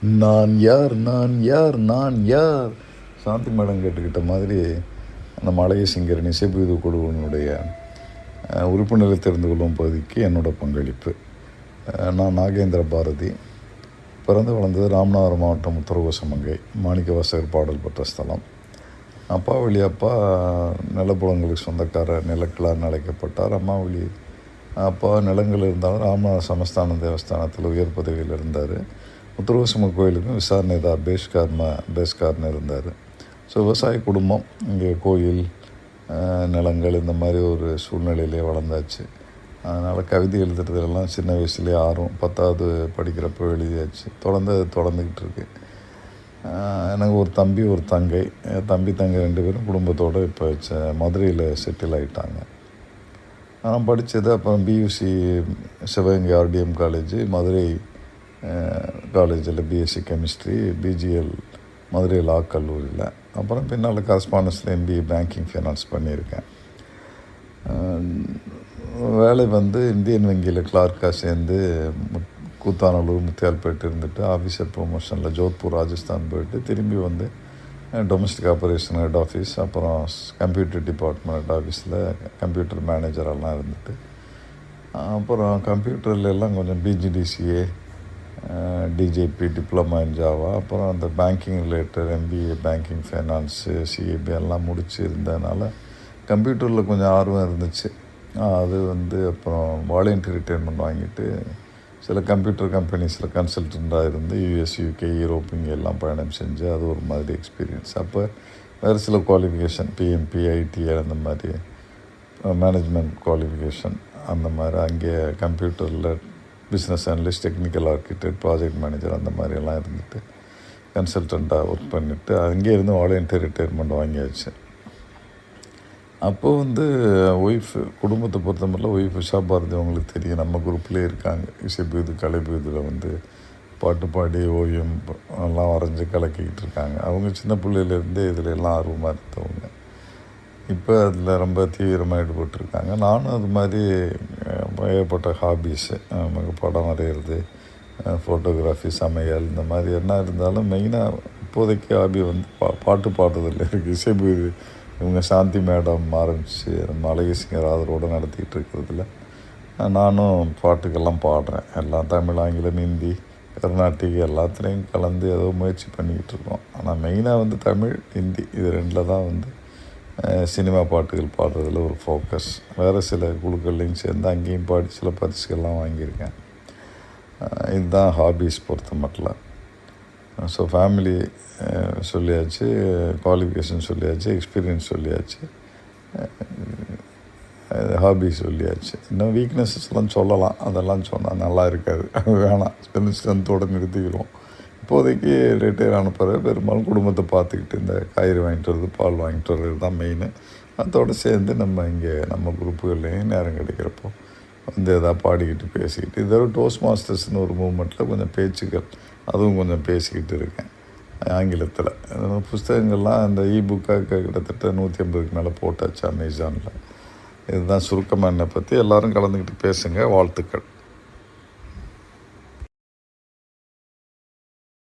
நான் யார் நான் யார் நான் யார் சாந்தி மேடம் கேட்டுக்கிட்ட மாதிரி அந்த மலைய சிங்கரன் இசைப்பிரிவு குழுவினுடைய உறுப்பினரை தெரிந்து கொள்ளும் பகுதிக்கு என்னோடய பங்களிப்பு. நான் நாகேந்திர பாரதி. பிறந்து வளர்ந்தது ராமநாதபுரம் மாவட்டம் உத்தரகோசமங்கை, மாணிக்கவாசகர் பாடல் பெற்ற ஸ்தலம். அப்பா வழி அப்பா நிலப்புலங்களுக்கு சொந்தக்காரர், நிலக்கிழார்னு அழைக்கப்பட்டார். அம்மா வழி அப்பா நிலங்கள் இருந்தாலும் ராமநாத சமஸ்தான தேவஸ்தானத்தில் உயர் பதவியில் இருந்தார். உத்தரகோசமங்கை கோயிலுக்கும் விசாரணைதார் பேஸ்கார்னு இருந்தார். ஸோ விவசாய குடும்பம். இங்கே கோயில் நிலங்கள் இந்த மாதிரி ஒரு சூழ்நிலையிலே வளர்ந்தாச்சு. அதனால் கவிதை எழுதுறதுலாம் சின்ன வயசுலேயே ஆர்வம். 10வது படிக்கிறப்போ எழுதியாச்சு. தொடர்ந்துக்கிட்டு இருக்கு. எனக்கு ஒரு தம்பி ஒரு தங்கை. தம்பி தங்கை 2 பேரும் குடும்பத்தோடு இப்போ மதுரையில் செட்டில் ஆகிட்டாங்க. நான் படித்தது அப்புறம் PUC Sivaganga RDM college, Madurai காலேஜில் BSc chemistry, BGL Madurai law கல்லூரியில். அப்புறம் பின்னால் கரஸ்பாண்டன்ஸில் எம்பிஏ பேங்கிங் ஃபைனான்ஸ் பண்ணியிருக்கேன். வேலை இந்தியன் வங்கியில் கிளார்க்காக சேர்ந்து கூத்தாநல்லூர் முத்தியால்பேட்டு இருந்துட்டு ஆஃபீஸர் ப்ரொமோஷனில் ஜோத்பூர் ராஜஸ்தான் போயிட்டு திரும்பி டொமஸ்டிக் ஆப்ரேஷன் ஹெட் ஆஃபீஸ், அப்புறம் கம்ப்யூட்டர் டிபார்ட்மெண்ட் ஹெட் ஆஃபீஸில் கம்ப்யூட்டர் மேனேஜரெல்லாம் இருந்துட்டு அப்புறம் கம்ப்யூட்டரில் எல்லாம் கொஞ்சம் பிஜிடிசிஏ, டிஜேபி, டிப்ளமா இன் ஜாவா, அப்புறம் அந்த banking related MBA banking finance, CAP எல்லாம் முடிச்சு இருந்ததுனால கம்ப்யூட்டரில் கொஞ்சம் ஆர்வம் இருந்துச்சு. அது அப்புறம் வாலண்டரி ரிட்டைர்மெண்ட் வாங்கிட்டு சில கம்ப்யூட்டர் கம்பெனிஸில் கன்சல்டண்ட்டாக இருந்து யூஎஸ், யூகே, யூரோப் இங்கே எல்லாம் பயணம் செஞ்சு அது ஒரு மாதிரி எக்ஸ்பீரியன்ஸ். அப்போ வேறு சில குவாலிஃபிகேஷன் பிஎம்பி, ஐடிஐ அந்த மாதிரி மேனேஜ்மெண்ட் குவாலிஃபிகேஷன் அந்த மாதிரி அங்கே கம்ப்யூட்டரில் business analyst, technical architect, project manager அந்த மாதிரியெல்லாம் இருந்துட்டு கன்சல்டண்ட்டாக ஒர்க் பண்ணிவிட்டு அங்கே இருந்து வாலண்டரி ரிட்டைர்மெண்ட் வாங்கியாச்சு. அப்போது ஒய்ஃபு குடும்பத்தை பொறுத்தமட்டில் ஒய்ஃப் உஷா பாரதி அவங்களுக்கு தெரியும், நம்ம குரூப்லேயே இருக்காங்க. இசைப்பிரிவு கலைப்பிரிவில் பாட்டு பாடி ஓவியம் எல்லாம் வரைஞ்சி கலக்கிக்கிட்டு இருக்காங்க. அவங்க சின்ன பிள்ளையிலேருந்தே இதில் எல்லாம் ஆர்வமாக இருந்தவங்க. இப்போ அதில் ரொம்ப தீவிரமாக ஈடுபட்டிருக்காங்க. நானும் அது மாதிரி ஏற்பட்ட ஹாபீஸு, நமக்கு படம் வரைகிறது, ஃபோட்டோகிராஃபி, சமையல் இந்த மாதிரி என்ன இருந்தாலும் மெயினாக இப்போதைக்கு ஹாபி பாட்டு பாடுறதில்லை இருக்குது. இசைப்பிரிவு இவங்க சாந்தி மேடம் ஆரம்பித்து மலைய சிங்கர் ஆதரவோடு நடத்திக்கிட்டு இருக்கிறதுல நானும் பாட்டுக்கெல்லாம் பாடுறேன். எல்லாம் தமிழ், ஆங்கிலம், ஹிந்தி, கர்நாடிக் எல்லாத்துலேயும் கலந்து ஏதோ முயற்சி பண்ணிக்கிட்டு இருக்கோம். ஆனால் மெயினாக தமிழ், ஹிந்தி இது 2ல் தான் சினிமா பாட்டுகள் பாடுறதுல ஒரு ஃபோக்கஸ். வேறு சில குழுக்கள்லையும் சேர்ந்து அங்கேயும் பாடி சில பரிசுகள்லாம் வாங்கியிருக்கேன். இதுதான் ஹாபீஸ் பொறுத்த மட்டும். ஸோ ஃபேமிலி சொல்லியாச்சு, குவாலிஃபிகேஷன் சொல்லியாச்சு, எக்ஸ்பீரியன்ஸ் சொல்லியாச்சு, ஹாபி சொல்லியாச்சு. இன்னும் வீக்னஸஸ்லாம் சொல்லலாம், அதெல்லாம் சொன்னால் நல்லா இருக்காது, வேணாம், ஸ்ட்ரென்த்தோடு நிறுத்திக்கிறோம். இப்போதைக்கு ரிட்டையர் ஆன பிறகு பெரும்பாலும் குடும்பத்தை பார்த்துக்கிட்டு இந்த காய்கறி வாங்கிட்டு வர்றது, பால் வாங்கிட்டு வர்றது தான் மெயின். அதோடு சேர்ந்து நம்ம குரூப்புகள்லேயும் நேரம் கிடைக்கிறப்போ எதாவது பாடிக்கிட்டு பேசிக்கிட்டு, இதோட டோஸ்ட் மாஸ்டர்ஸ்னு ஒரு மூமெண்ட்டில் கொஞ்சம் பேச்சுக்கள் அதுவும் கொஞ்சம் பேசிக்கிட்டு இருக்கேன் ஆங்கிலத்தில். புஸ்தகங்கள்லாம் இந்த புக்காக கிட்டத்தட்ட 150க்கு மேலே போட்டாச்சு அமேசானில். இதுதான் சுருக்கமாக என்னை பற்றி. எல்லோரும் கலந்துக்கிட்டு பேசுங்க. வாழ்த்துக்கள்.